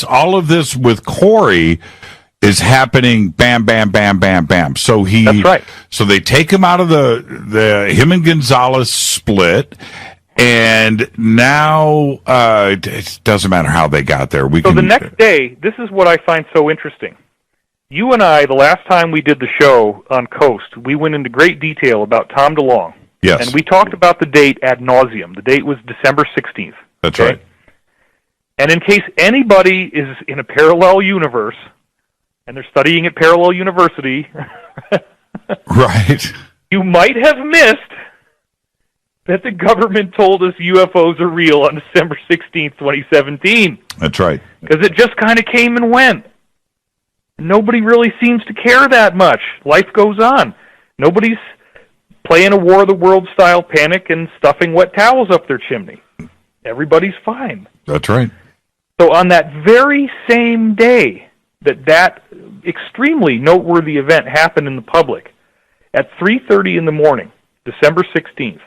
all of this with Corey is happening bam, bam, bam, bam, bam. So That's right. So they take him out of the him and Gonzalez split, and now it doesn't matter how they got there. So the next day, this is what I find so interesting. You and I, the last time we did the show on Coast, we went into great detail about Tom DeLonge. Yes. And we talked about the date ad nauseum. The date was December 16th. That's right. And in case anybody is in a parallel universe, and they're studying at Parallel University, right, you might have missed that the government told us UFOs are real on December 16th, 2017. That's right. Because it just kind of came and went. Nobody really seems to care that much. Life goes on. Nobody's playing a War of the World style panic and stuffing wet towels up their chimney. Everybody's fine. That's right. So on that very same day that extremely noteworthy event happened in the public, at 3:30 in the morning, December 16th,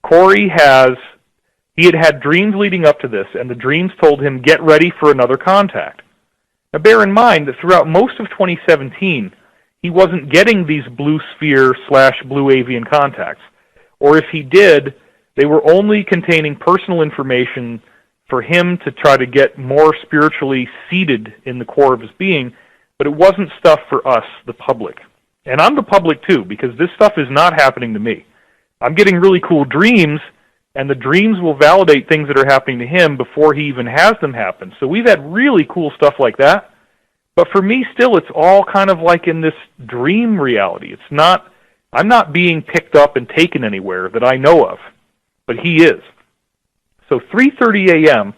Corey had had dreams leading up to this, and the dreams told him, get ready for another contact. Now bear in mind that throughout most of 2017, he wasn't getting these blue sphere/blue avian contacts. Or if he did, they were only containing personal information for him to try to get more spiritually seated in the core of his being, but it wasn't stuff for us, the public. And I'm the public too, because this stuff is not happening to me. I'm getting really cool dreams, and the dreams will validate things that are happening to him before he even has them happen. So we've had really cool stuff like that. But for me, still, it's all kind of like in this dream reality. I'm not being picked up and taken anywhere that I know of, but he is. So 3:30 a.m.,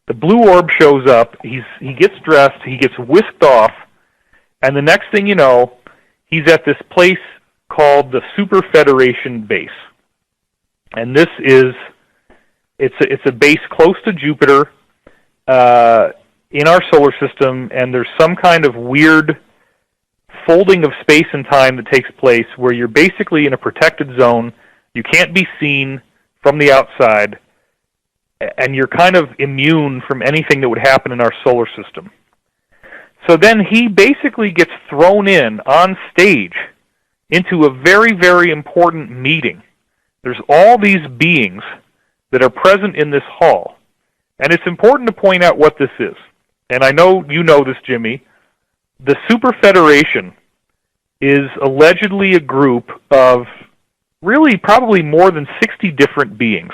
the blue orb shows up, he gets dressed, he gets whisked off, and the next thing you know, he's at this place called the Super Federation Base. And this is, it's a base close to Jupiter, in our solar system, and there's some kind of weird folding of space and time that takes place where you're basically in a protected zone, you can't be seen from the outside, and you're kind of immune from anything that would happen in our solar system. So then he basically gets thrown in on stage into a very, very important meeting. There's all these beings that are present in this hall, and it's important to point out what this is. And I know you know this, Jimmy. The Super Federation is allegedly a group of really probably more than 60 different beings.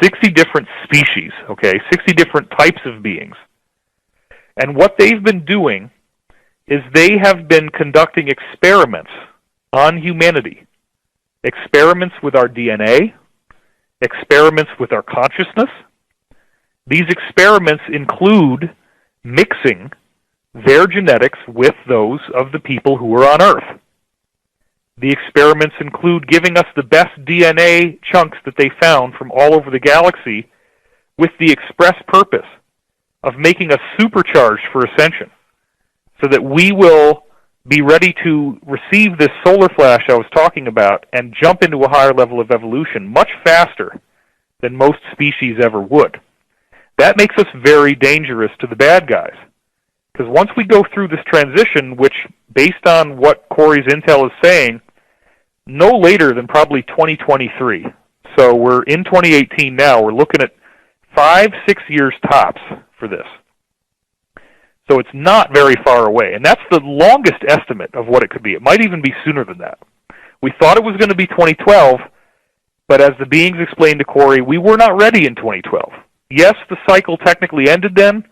60 different species, okay? 60 different types of beings. And what they've been doing is they have been conducting experiments on humanity. Experiments with our DNA, experiments with our consciousness. These experiments include mixing their genetics with those of the people who are on Earth. The experiments include giving us the best DNA chunks that they found from all over the galaxy with the express purpose of making us supercharged for ascension so that we will be ready to receive this solar flash I was talking about and jump into a higher level of evolution much faster than most species ever would. That makes us very dangerous to the bad guys. Because once we go through this transition, which, based on what Corey's intel is saying, no later than probably 2023. So we're in 2018 now. We're looking at 5-6 years tops for this. So it's not very far away. And that's the longest estimate of what it could be. It might even be sooner than that. We thought it was going to be 2012, but as the beings explained to Corey, we were not ready in 2012. Yes, the cycle technically ended then,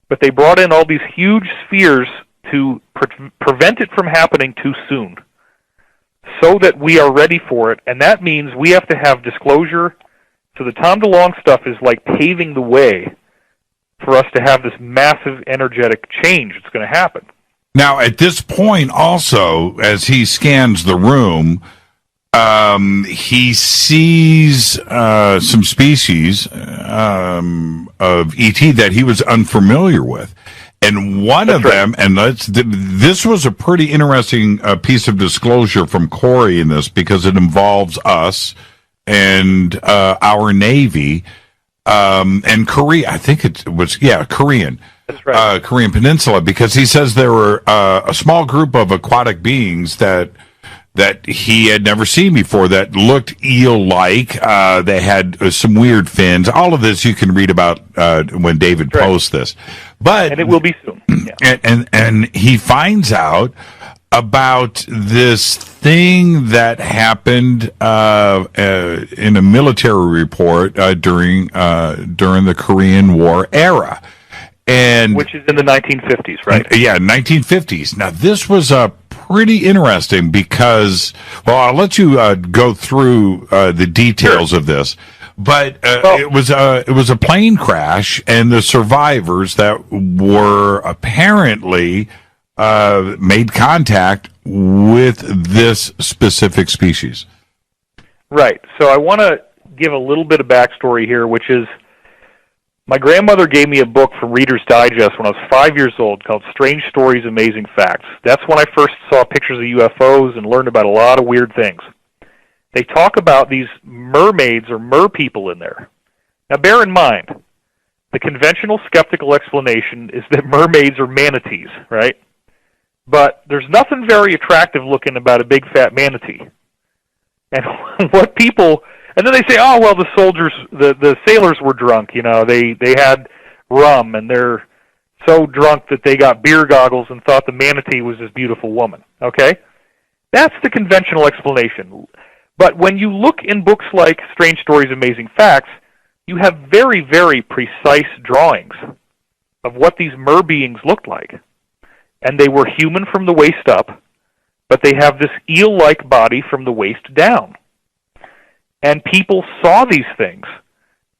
but they brought in all these huge spheres to prevent it from happening too soon so that we are ready for it, and that means we have to have disclosure. So the Tom DeLonge stuff is like paving the way for us to have this massive energetic change that's going to happen. Now, at this point also, as he scans the room, he sees some species of ET that he was unfamiliar with. And one of them, and this was a pretty interesting piece of disclosure from Corey in this, because it involves us and our Navy and Korea. I think it was, Korean. That's right. Korean Peninsula, because he says there were a small group of aquatic beings that he had never seen before that looked eel-like. They had some weird fins. All of this you can read about when David posts this. But and it will be soon. Yeah. And he finds out about this thing that happened in a military report during the Korean War era. And which is in the 1950s, right? Yeah, 1950s. Now, this was pretty interesting because, well, I'll let you go through the details of this. But it was a plane crash, and the survivors that were apparently made contact with this specific species. Right. So I want to give a little bit of backstory here, which is my grandmother gave me a book from Reader's Digest when I was 5 years old called Strange Stories, Amazing Facts. That's when I first saw pictures of UFOs and learned about a lot of weird things. They talk about these mermaids or mer people in there. Now bear in mind, the conventional skeptical explanation is that mermaids are manatees, right? But there's nothing very attractive looking about a big fat manatee. And what people... And then they say, oh, well, the soldiers, the sailors were drunk, you know, they had rum, and they're so drunk that they got beer goggles and thought the manatee was this beautiful woman, okay? That's the conventional explanation. But when you look in books like Strange Stories, Amazing Facts, you have very, very precise drawings of what these mer beings looked like. And they were human from the waist up, but they have this eel-like body from the waist down. And people saw these things,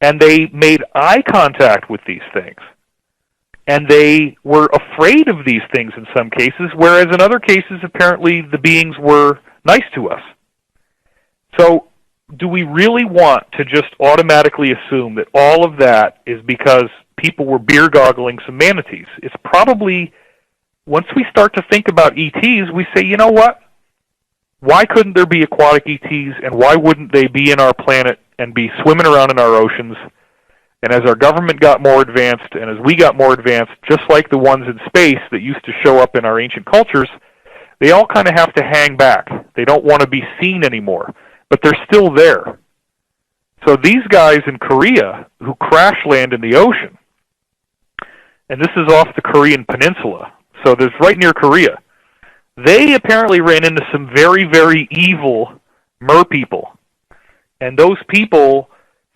and they made eye contact with these things. And they were afraid of these things in some cases, whereas in other cases, apparently, the beings were nice to us. So, do we really want to just automatically assume that all of that is because people were beer-goggling some manatees? It's probably, once we start to think about ETs, we say, you know what? Why couldn't there be aquatic ETs, and why wouldn't they be in our planet and be swimming around in our oceans? And as our government got more advanced, and as we got more advanced, just like the ones in space that used to show up in our ancient cultures, they all kind of have to hang back. They don't want to be seen anymore, but they're still there. So these guys in Korea who crash land in the ocean, and this is off the Korean Peninsula, so there's right near Korea, they apparently ran into some very, very evil mer people. And those people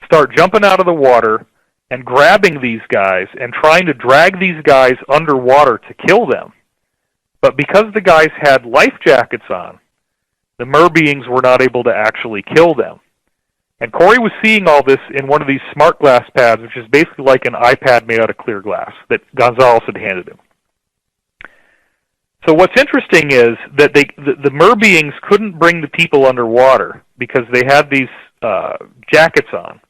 start jumping out of the water and grabbing these guys and trying to drag these guys underwater to kill them. But because the guys had life jackets on, the mer beings were not able to actually kill them. And Corey was seeing all this in one of these smart glass pads, which is basically like an iPad made out of clear glass that Gonzalez had handed him. So what's interesting is that the mer beings couldn't bring the people underwater because they had these jackets on.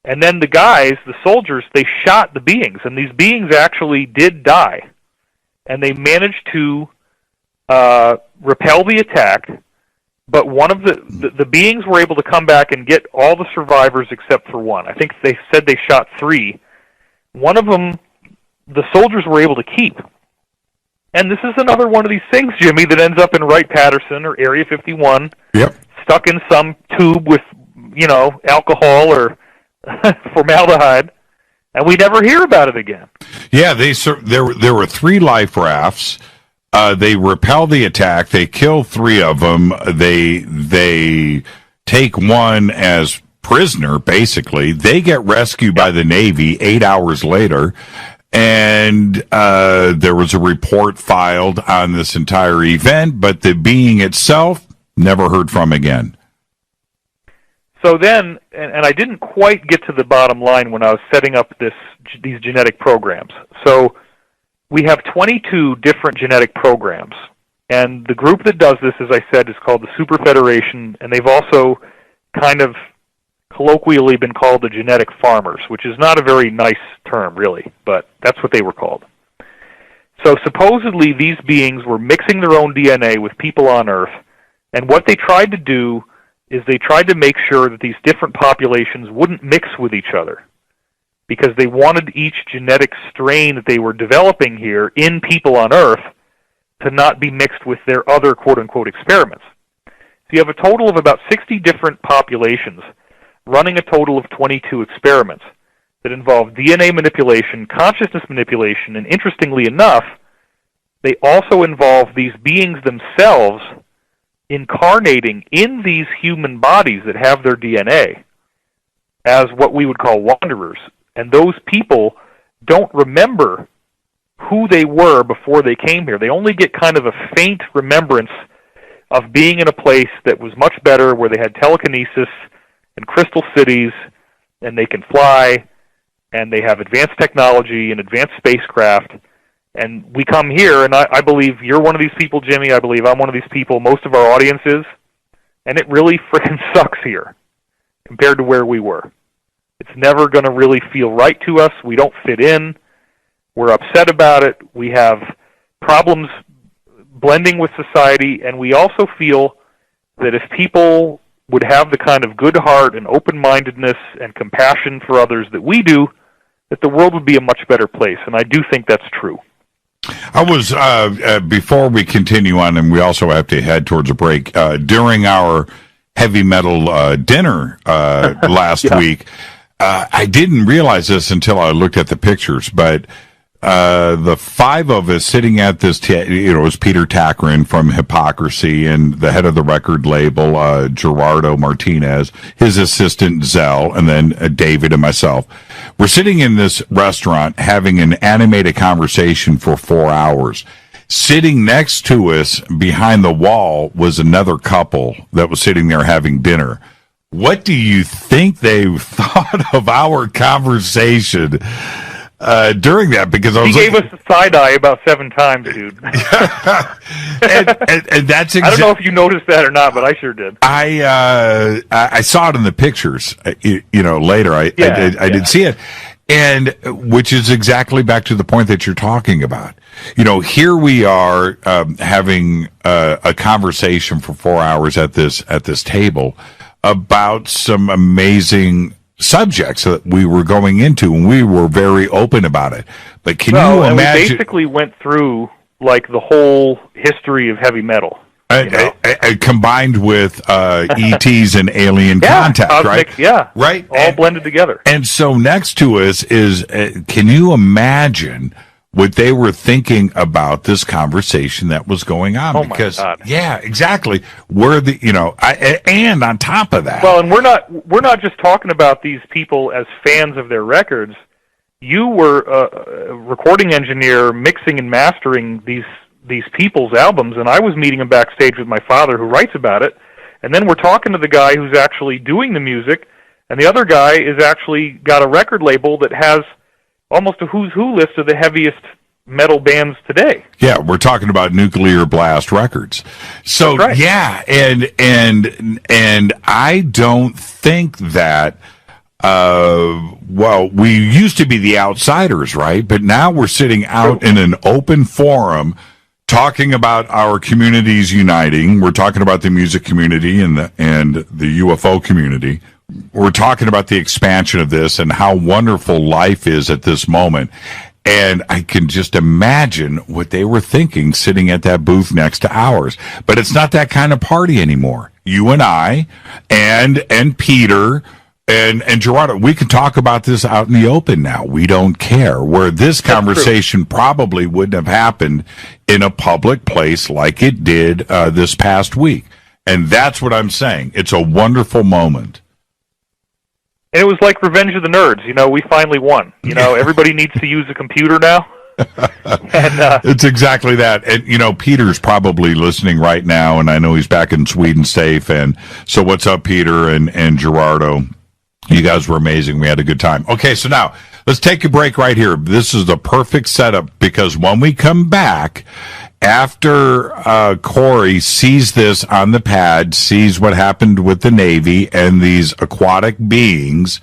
And then the guys, the soldiers, they shot the beings, and these beings actually did die. And they managed to repel the attack, but one of the beings were able to come back and get all the survivors except for one. I think they said they shot 3. One of them, the soldiers were able to keep. And this is another one of these things, Jimmy, that ends up in Wright-Patterson or Area 51, stuck in some tube with, you know, alcohol or formaldehyde, and we never hear about it again. Yeah, there were 3 life rafts. They repel the attack. They kill 3 of them. They take one as prisoner, basically. They get rescued by the Navy 8 hours later. And there was a report filed on this entire event, but the being itself never heard from again. So then, and I didn't quite get to the bottom line when I was setting up these genetic programs. So we have 22 different genetic programs, and the group that does this, as I said, is called the Super Federation, and they've also kind of colloquially been called the genetic farmers, which is not a very nice term, really, but that's what they were called. So supposedly these beings were mixing their own DNA with people on Earth, and what they tried to do is they tried to make sure that these different populations wouldn't mix with each other. because they wanted each genetic strain that they were developing here in people on Earth to not be mixed with their other quote-unquote experiments. So you have a total of about 60 different populations running a total of 22 experiments that involve DNA manipulation, consciousness manipulation, and interestingly enough, they also involve these beings themselves incarnating in these human bodies that have their DNA as what we would call wanderers. And those people don't remember who they were before they came here. They only get kind of a faint remembrance of being in a place that was much better, where they had telekinesis and crystal cities, and they can fly, and they have advanced technology and advanced spacecraft. And we come here, and I believe you're one of these people, Jimmy. I believe I'm one of these people. Most of our audience is. And it really frickin' sucks here compared to where we were. It's never going to really feel right to us. We don't fit in. We're upset about it. We have problems blending with society, and we also feel that if people would have the kind of good heart and open-mindedness and compassion for others that we do, that the world would be a much better place, and I do think that's true. I was, before we continue on, and we also have to head towards a break, during our heavy metal dinner last week, I didn't realize this until I looked at the pictures, but the five of us sitting at this, it was Peter Tackerin from Hypocrisy and the head of the record label, Gerardo Martinez, his assistant Zell, and then David and myself. We're sitting in this restaurant having an animated conversation for 4 hours. Sitting next to us behind the wall was another couple that was sitting there having dinner. What do you think they thought of our conversation during that? Because I was gave us the side eye about 7 times, dude. and that's I don't know if you noticed that or not, but I sure did. I saw it in the pictures. Later I did see it, and which is exactly back to the point that you're talking about. Here we are having a conversation for 4 hours at this table about some amazing subjects that we were going into, and we were very open about it. But can you imagine? We basically went through like the whole history of heavy metal, combined with ETs and alien contact, cosmic, right? Yeah, right. All blended together. And so next to us is, can you imagine what they were thinking about this conversation that was going on? Oh, because, my God. Yeah, exactly. And on top of that. Well, and we're not just talking about these people as fans of their records. You were a recording engineer mixing and mastering these people's albums, and I was meeting them backstage with my father, who writes about it. And then we're talking to the guy who's actually doing the music, and the other guy is actually got a record label that has almost a who's who list of the heaviest metal bands today. Yeah, we're talking about Nuclear Blast Records. So right. Yeah, and I don't think that we used to be the outsiders, right? But now we're sitting out in an open forum talking about our communities uniting. We're talking about the music community and the UFO community. We're talking about the expansion of this and how wonderful life is at this moment. And I can just imagine what they were thinking sitting at that booth next to ours. But it's not that kind of party anymore. You and I and Peter and Gerardo, we can talk about this out in the open now. We don't care. Where this conversation probably wouldn't have happened in a public place like it did this past week. And that's what I'm saying. It's a wonderful moment. And it was like Revenge of the Nerds. We finally won. Everybody needs to use a computer now. And it's exactly that. And, Peter's probably listening right now, and I know he's back in Sweden safe. And so what's up, Peter and Gerardo? You guys were amazing. We had a good time. Okay, so now let's take a break right here. This is the perfect setup, because when we come back, after Corey sees this on the pad, sees what happened with the Navy and these aquatic beings,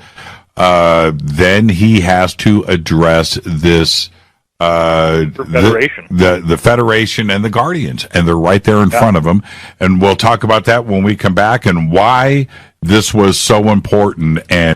then he has to address this Federation. The Federation and the Guardians, and they're right there in front of him. And we'll talk about that when we come back and why this was so important. And